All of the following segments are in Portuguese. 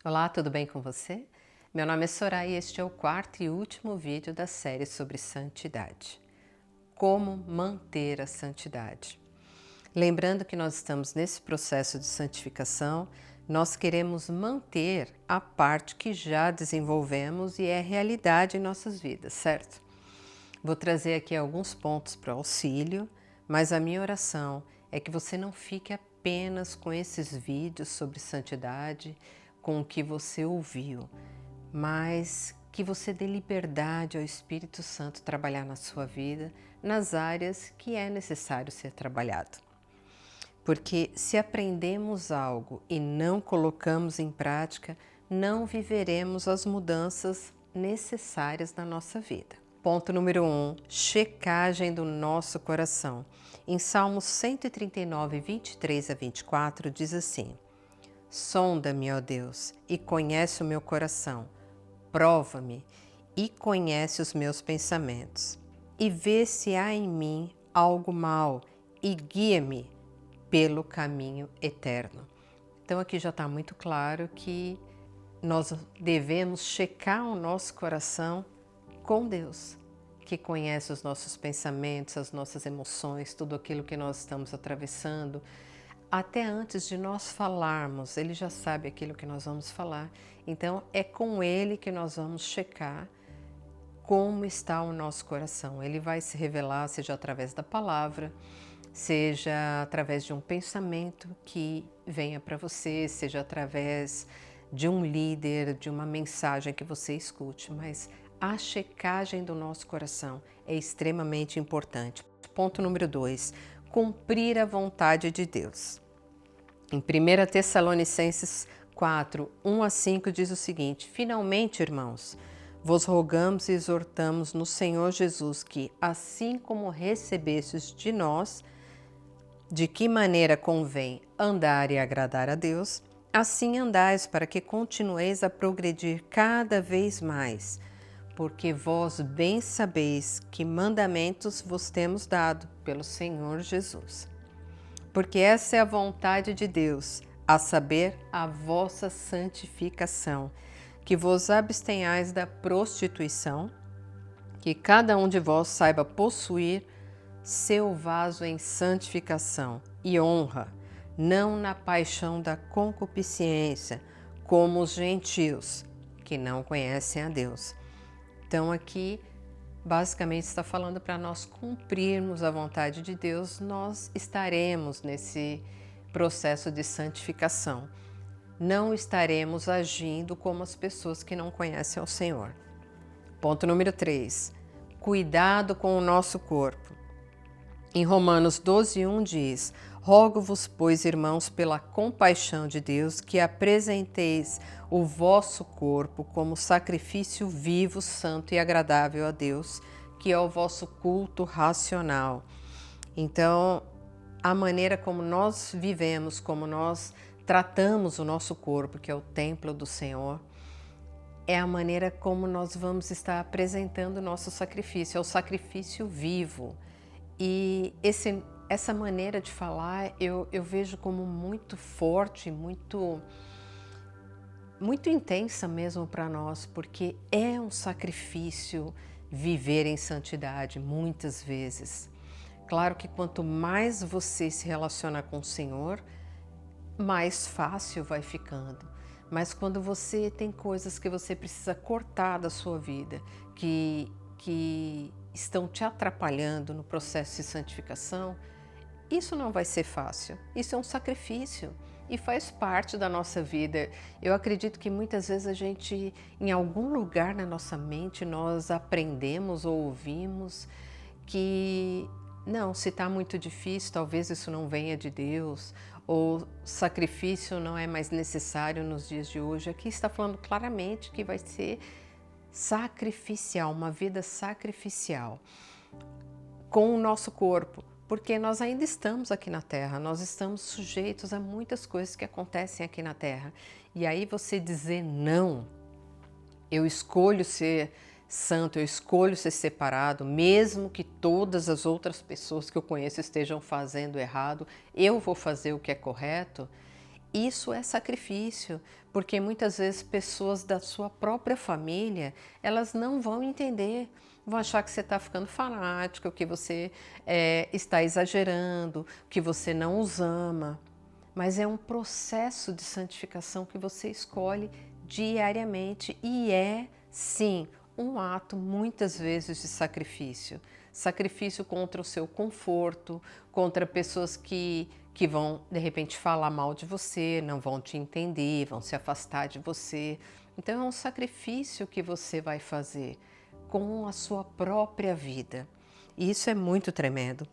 Olá, tudo bem com você? Meu nome é Soraya e este é o quarto e último vídeo da série sobre santidade. Como manter a santidade? Lembrando que nós estamos nesse processo de santificação, nós queremos manter a parte que já desenvolvemos e é realidade em nossas vidas, certo? Vou trazer aqui alguns pontos para o auxílio, mas a minha oração é que você não fique apenas com esses vídeos sobre santidade, com o que você ouviu, mas que você dê liberdade ao Espírito Santo trabalhar na sua vida, nas áreas que é necessário ser trabalhado. Porque se aprendemos algo e não colocamos em prática, não viveremos as mudanças necessárias na nossa vida. Ponto número 1, checagem do nosso coração. Em Salmos 139, 23 a 24, diz assim: Sonda-me, ó Deus, e conhece o meu coração. Prova-me e conhece os meus pensamentos. E vê se há em mim algo mal e guia-me pelo caminho eterno. Então aqui já está muito claro que nós devemos checar o nosso coração com Deus, que conhece os nossos pensamentos, as nossas emoções, tudo aquilo que nós estamos atravessando. Até antes de nós falarmos, Ele já sabe aquilo que nós vamos falar. Então é com Ele que nós vamos checar como está o nosso coração. Ele vai se revelar, seja através da palavra, seja através de um pensamento que venha para você, seja através de um líder, de uma mensagem que você escute, mas a checagem do nosso coração é extremamente importante. Ponto número 2, cumprir a vontade de Deus. Em 1 Tessalonicenses 4, 1 a 5 diz o seguinte: Finalmente, irmãos, vos rogamos e exortamos no Senhor Jesus que, assim como recebestes de nós, de que maneira convém andar e agradar a Deus, assim andais para que continueis a progredir cada vez mais, porque vós bem sabeis que mandamentos vos temos dado pelo Senhor Jesus. Porque essa é a vontade de Deus, a saber, a vossa santificação, que vos abstenhais da prostituição, que cada um de vós saiba possuir seu vaso em santificação e honra, não na paixão da concupiscência, como os gentios, que não conhecem a Deus. Então aqui, basicamente está falando para nós cumprirmos a vontade de Deus, nós estaremos nesse processo de santificação. Não estaremos agindo como as pessoas que não conhecem ao Senhor. Ponto número 3. Cuidado com o nosso corpo. Em Romanos 12:1 diz: Rogo-vos, pois, irmãos, pela compaixão de Deus, que apresenteis o vosso corpo como sacrifício vivo, santo e agradável a Deus, que é o vosso culto racional. Então, a maneira como nós vivemos, como nós tratamos o nosso corpo, que é o templo do Senhor, é a maneira como nós vamos estar apresentando o nosso sacrifício, é o sacrifício vivo. E essa maneira de falar eu vejo como muito forte, muito intensa mesmo para nós, porque é um sacrifício viver em santidade muitas vezes. Claro que quanto mais você se relaciona com o Senhor, mais fácil vai ficando. Mas quando você tem coisas que você precisa cortar da sua vida, que estão te atrapalhando no processo de santificação, isso não vai ser fácil. Isso é um sacrifício e faz parte da nossa vida. Eu acredito que muitas vezes a gente, em algum lugar na nossa mente, nós aprendemos ou ouvimos que não, se está muito difícil, talvez isso não venha de Deus, ou sacrifício não é mais necessário nos dias de hoje. Aqui está falando claramente que vai ser sacrificial, uma vida sacrificial com o nosso corpo, porque nós ainda estamos aqui na Terra, nós estamos sujeitos a muitas coisas que acontecem aqui na Terra. E aí você dizer não, eu escolho ser santo, eu escolho ser separado, mesmo que todas as outras pessoas que eu conheço estejam fazendo errado, eu vou fazer o que é correto. Isso é sacrifício, porque muitas vezes pessoas da sua própria família, elas não vão entender, vão achar que você está ficando fanático, que você está exagerando, que você não os ama. Mas é um processo de santificação que você escolhe diariamente e é, sim, um ato muitas vezes de sacrifício. Sacrifício contra o seu conforto, contra pessoas que vão de repente falar mal de você, não vão te entender, vão se afastar de você. Então é um sacrifício que você vai fazer com a sua própria vida. E isso é muito tremendo.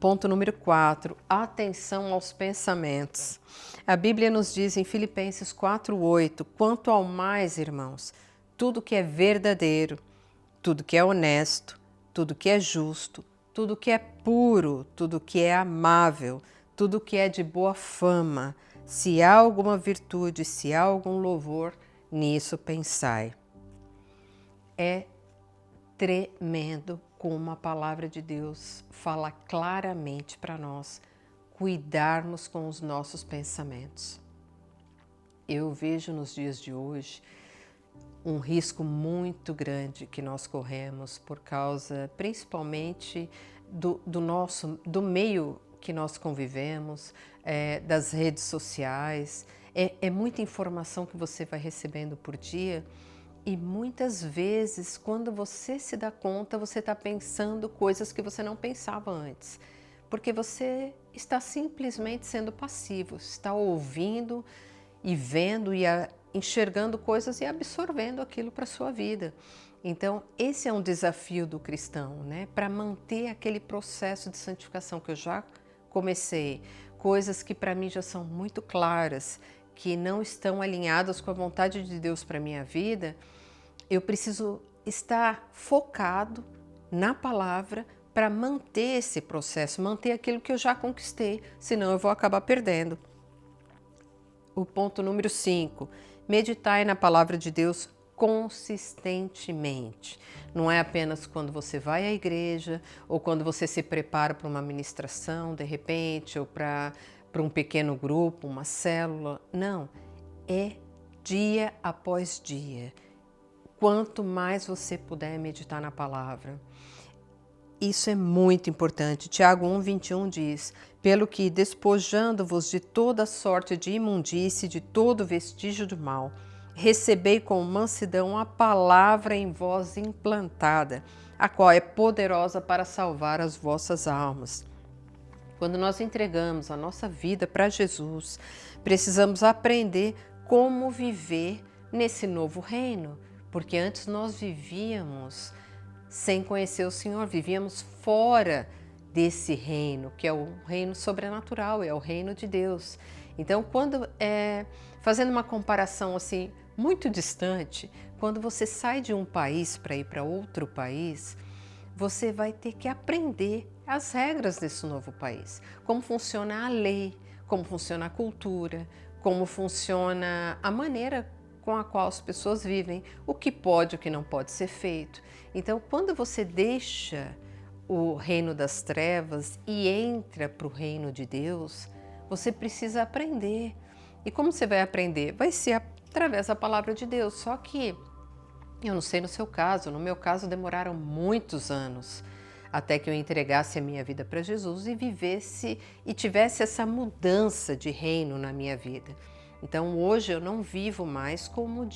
Ponto número 4, atenção aos pensamentos. A Bíblia nos diz em Filipenses 4:8, quanto ao mais, irmãos, tudo que é verdadeiro, tudo que é honesto, tudo que é justo, tudo que é puro, tudo que é amável, tudo que é de boa fama, se há alguma virtude, se há algum louvor, nisso pensai. É tremendo como a palavra de Deus fala claramente para nós cuidarmos com os nossos pensamentos. Eu vejo nos dias de hoje um risco muito grande que nós corremos por causa principalmente do meio que nós convivemos, das redes sociais. É muita informação que você vai recebendo por dia. E muitas vezes, quando você se dá conta, você está pensando coisas que você não pensava antes. Porque você está simplesmente sendo passivo, está ouvindo e vendo e enxergando coisas e absorvendo aquilo para a sua vida. Então, esse é um desafio do cristão, né? Para manter aquele processo de santificação que eu já comecei. Coisas que para mim já são muito claras, que não estão alinhadas com a vontade de Deus para a minha vida, eu preciso estar focado na palavra para manter esse processo, manter aquilo que eu já conquistei, senão eu vou acabar perdendo. O ponto número 5, meditai na palavra de Deus consistentemente. Não é apenas quando você vai à igreja ou quando você se prepara para uma ministração, de repente, ou para um pequeno grupo, uma célula. Não, é dia após dia. Quanto mais você puder meditar na palavra. Isso é muito importante. Tiago 1:21 diz, pelo que despojando-vos de toda sorte de imundície, de todo vestígio do mal, recebei com mansidão a palavra em vós implantada, a qual é poderosa para salvar as vossas almas. Quando nós entregamos a nossa vida para Jesus, precisamos aprender como viver nesse novo reino, porque antes nós vivíamos sem conhecer o Senhor, vivíamos fora desse reino, que é o reino sobrenatural, é o reino de Deus. Então, fazendo uma comparação assim muito distante, quando você sai de um país para ir para outro país, você vai ter que aprender as regras desse novo país, como funciona a lei, como funciona a cultura, como funciona a maneira com a qual as pessoas vivem, o que pode e o que não pode ser feito. Então, quando você deixa o reino das trevas e entra para o reino de Deus, você precisa aprender. E como você vai aprender? Vai ser através da palavra de Deus. Só que, eu não sei no seu caso, no meu caso demoraram muitos anos até que eu entregasse a minha vida para Jesus e vivesse e tivesse essa mudança de reino na minha vida. Então hoje eu não vivo mais como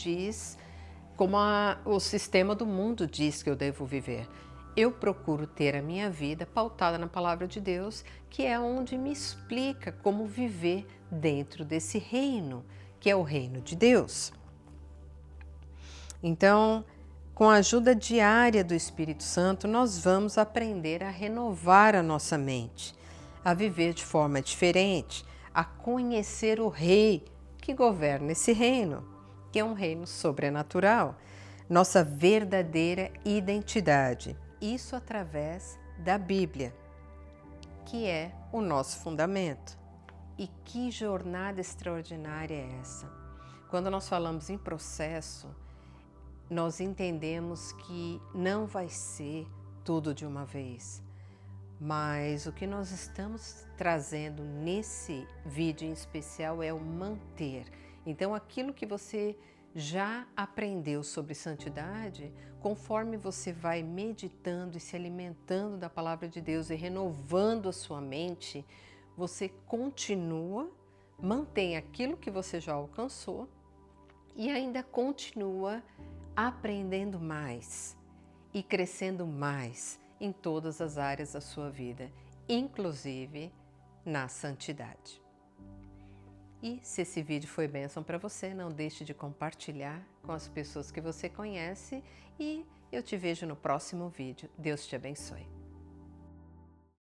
o sistema do mundo diz que eu devo viver. Eu procuro ter a minha vida pautada na palavra de Deus, que é onde me explica como viver dentro desse reino, que é o reino de Deus. Então, com a ajuda diária do Espírito Santo, nós vamos aprender a renovar a nossa mente, a viver de forma diferente, a conhecer o Rei que governa esse reino, que é um reino sobrenatural, nossa verdadeira identidade. Isso através da Bíblia, que é o nosso fundamento. E que jornada extraordinária é essa? Quando nós falamos em processo, nós entendemos que não vai ser tudo de uma vez, Mas o que nós estamos trazendo nesse vídeo em especial é o manter. Então, aquilo que você já aprendeu sobre santidade, conforme você vai meditando e se alimentando da palavra de Deus e renovando a sua mente, você continua, mantém aquilo que você já alcançou e ainda continua aprendendo mais e crescendo mais em todas as áreas da sua vida, inclusive na santidade. E se esse vídeo foi bênção para você, não deixe de compartilhar com as pessoas que você conhece e eu te vejo no próximo vídeo. Deus te abençoe.